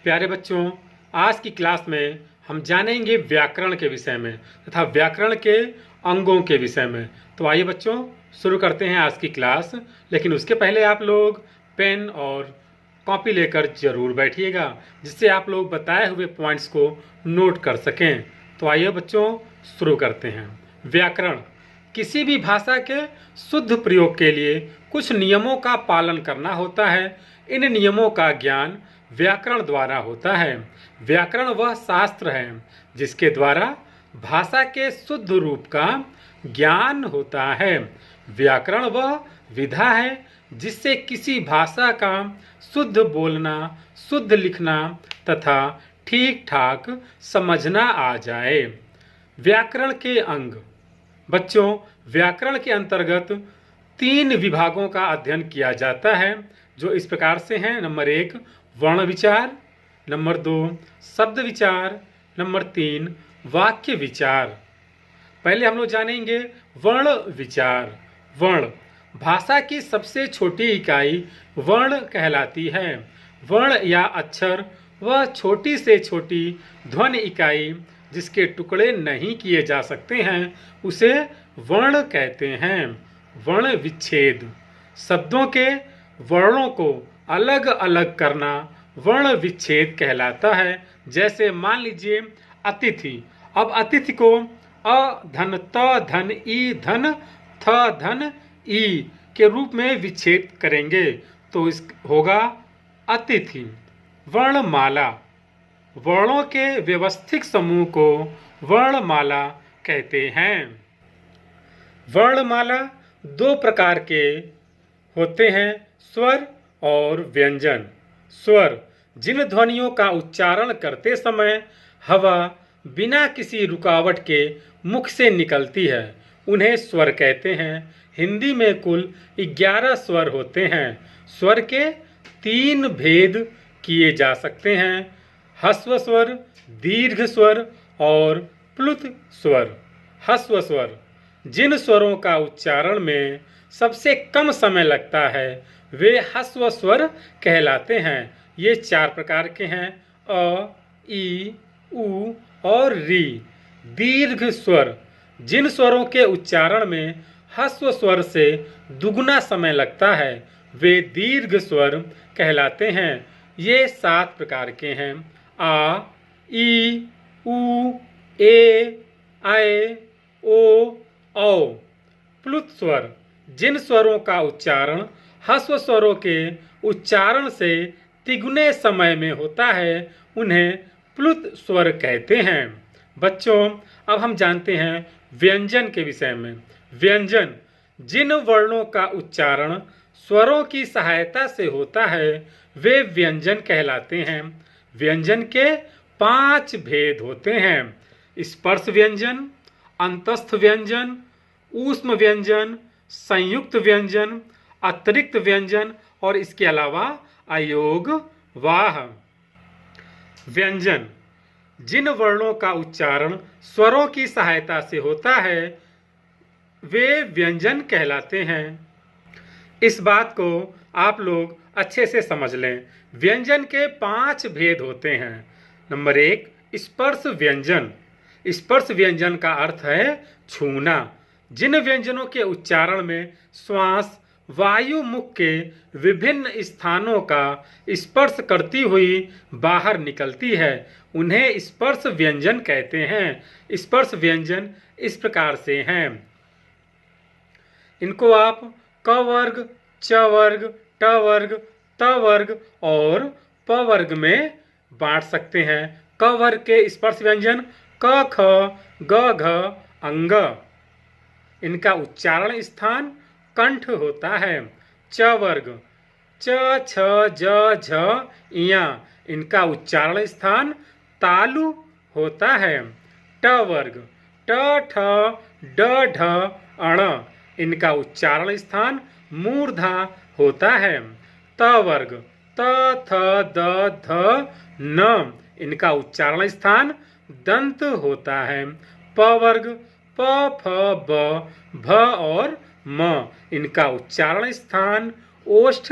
प्यारे बच्चों, आज की क्लास में हम जानेंगे व्याकरण के विषय में तथा व्याकरण के अंगों के विषय में। तो आइए बच्चों, शुरू करते हैं आज की क्लास। लेकिन उसके पहले आप लोग पेन और कॉपी लेकर जरूर बैठिएगा, जिससे आप लोग बताए हुए पॉइंट्स को नोट कर सकें। तो आइए बच्चों, शुरू करते हैं। व्याकरण किसी भी भाषा के शुद्ध प्रयोग के लिए कुछ नियमों का पालन करना होता है। इन नियमों का ज्ञान व्याकरण द्वारा होता है। व्याकरण वह शास्त्र है जिसके द्वारा भाषा के शुद्ध रूप का ज्ञान होता है। व्याकरण वह विधा है जिससे किसी भाषा का शुद्ध बोलना, शुद्ध लिखना तथा ठीक ठाक समझना आ जाए। व्याकरण के अंग बच्चों, व्याकरण के अंतर्गत 3 विभागों का अध्ययन किया जाता है, जो इस प्रकार से हैं। नंबर 1 वर्ण विचार, नंबर 2 शब्द विचार, नंबर 3 वाक्य विचार। पहले हम लोग जानेंगे वर्ण विचार। वर्ण भाषा की सबसे छोटी इकाई वर्ण कहलाती है। वर्ण या अक्षर वह छोटी से छोटी ध्वनि इकाई जिसके टुकड़े नहीं किए जा सकते हैं, उसे वर्ण कहते हैं। वर्ण विच्छेद शब्दों के वर्णों को अलग अलग करना वर्ण विच्छेद कहलाता है। जैसे मान लीजिए अतिथि। अब अतिथि को अ धन त धन ई धन थ धन ई के रूप में विच्छेद करेंगे तो इस होगा अतिथि। वर्णमाला वर्णों के व्यवस्थित समूह को वर्णमाला कहते हैं। वर्णमाला 2 प्रकार के होते हैं, स्वर और व्यंजन। स्वर जिन ध्वनियों का उच्चारण करते समय हवा बिना किसी रुकावट के मुख से निकलती है, उन्हें स्वर कहते हैं। हिंदी में कुल 11 स्वर होते हैं। स्वर के 3 भेद किए जा सकते हैं: ह्रस्व स्वर, दीर्घ स्वर और प्लुत स्वर। ह्रस्व स्वर जिन स्वरों का उच्चारण में सबसे कम समय लगता है वे ह्रस्व स्वर कहलाते हैं। ये 4 प्रकार के हैं: अ, ई, उ और री। दीर्घ स्वर जिन स्वरों के उच्चारण में ह्रस्व स्वर से दुगुना समय लगता है वे दीर्घ स्वर कहलाते हैं। ये 7 प्रकार के हैं: आ, ई, उ, ए, ऐ, ओ, औ। प्लुत स्वर जिन स्वरों का उच्चारण ह्रस्व स्वरों के उच्चारण से तिगुने समय में होता है उन्हें प्लुत स्वर कहते हैं। बच्चों, अब हम जानते हैं व्यंजन के विषय में। व्यंजन जिन वर्णों का उच्चारण स्वरों की सहायता से होता है वे व्यंजन कहलाते हैं। व्यंजन के 5 भेद होते हैं: स्पर्श व्यंजन, अंतस्थ व्यंजन, ऊष्म व्यंजन, संयुक्त व्यंजन, अतिरिक्त व्यंजन और इसके अलावा अयोग वाह। व्यंजन जिन वर्णों का उच्चारण स्वरों की सहायता से होता है वे व्यंजन कहलाते हैं। इस बात को आप लोग अच्छे से समझ लें। व्यंजन के 5 भेद होते हैं। नंबर 1 स्पर्श व्यंजन। स्पर्श व्यंजन का अर्थ है छूना। जिन व्यंजनों के उच्चारण में श्वास वायु मुख के विभिन्न स्थानों का स्पर्श करती हुई बाहर निकलती है उन्हें स्पर्श व्यंजन कहते हैं। स्पर्श व्यंजन इस प्रकार से हैं। इनको आप क वर्ग, च वर्ग, ट वर्ग, त वर्ग और प वर्ग में बांट सकते हैं। क वर्ग के स्पर्श व्यंजन क, ख, ग, घ, अंग। इनका उच्चारण स्थान कंठ होता है। च वर्ग च, छ, ज, झ, इया। इनका उच्चारण स्थान तालु होता है। ट वर्ग ट, ठ, ड, ढ, अण। इनका उच्चारण स्थान मूर्धा होता है। त वर्ग त, थ, द, ध, न। इनका उच्चारण स्थान दंत होता है। प वर्ग प, फ, ब, भ और म। इनका उच्चारण स्थान ओष्ठ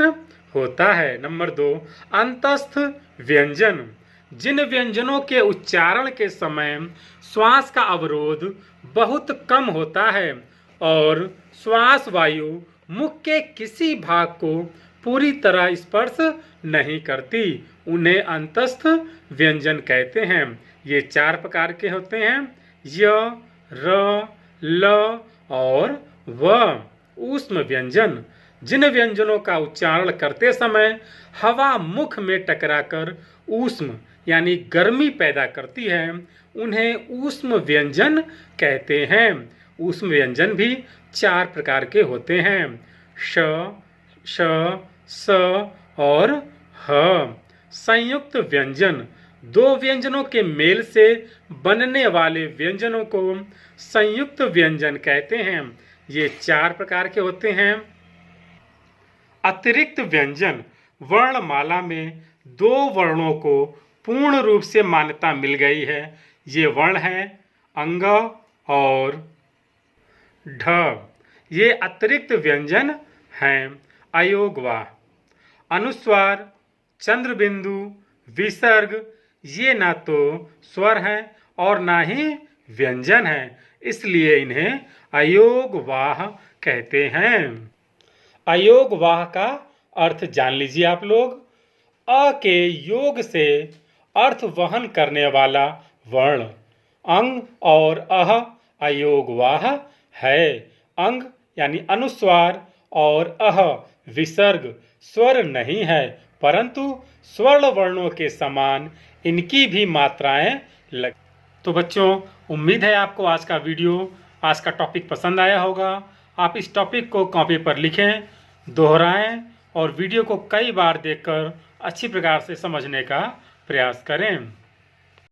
होता है। नंबर 2 अंतस्थ व्यंजन। जिन व्यंजनों के उच्चारण के समय श्वास का अवरोध बहुत कम होता है और श्वास वायु मुख के किसी भाग को पूरी तरह स्पर्श नहीं करती, उन्हें अंतस्थ व्यंजन कहते हैं। ये 4 प्रकार के होते हैं, य, र, ल और व। ऊष्म व्यंजन, जिन व्यंजनों का उच्चारण करते समय हवा मुख में टकराकर ऊष्म यानी गर्मी पैदा करती है, उन्हें ऊष्म व्यंजन कहते हैं। ऊष्म व्यंजन भी 4 प्रकार के होते हैं, श, श, स और ह। संयुक्त व्यंजन, 2 व्यंजनों के मेल से बनने वाले व्यंजनों को संयुक्त व्यंजन कहते हैं। ये 4 प्रकार के होते हैं। अतिरिक्त व्यंजन, वर्णमाला में 2 वर्णों को पूर्ण रूप से मान्यता मिल गई है। ये वर्ण हैं अंग और ढ। ये अतिरिक्त व्यंजन हैं अयोगवाह। अनुस्वार, चंद्रबिंदु, विसर्ग ये ना तो स्वर हैं और ना ही व्यंजन हैं, इसलिए इन्हें अयोगवाह कहते हैं। अयोगवाह का अर्थ जान लीजिए आप लोग। अ के योग से अर्थ वहन करने वाला वर्ण अंग और अह अयोगवाह है। अंग यानी अनुस्वार और अह विसर्ग स्वर नहीं है, परंतु स्वर्ण वर्णों के समान इनकी भी मात्राएं लग। तो बच्चों, उम्मीद है आपको आज का टॉपिक पसंद आया होगा। आप इस टॉपिक को कॉपी पर लिखें, दोहराएं और वीडियो को कई बार देखकर अच्छी प्रकार से समझने का प्रयास करें।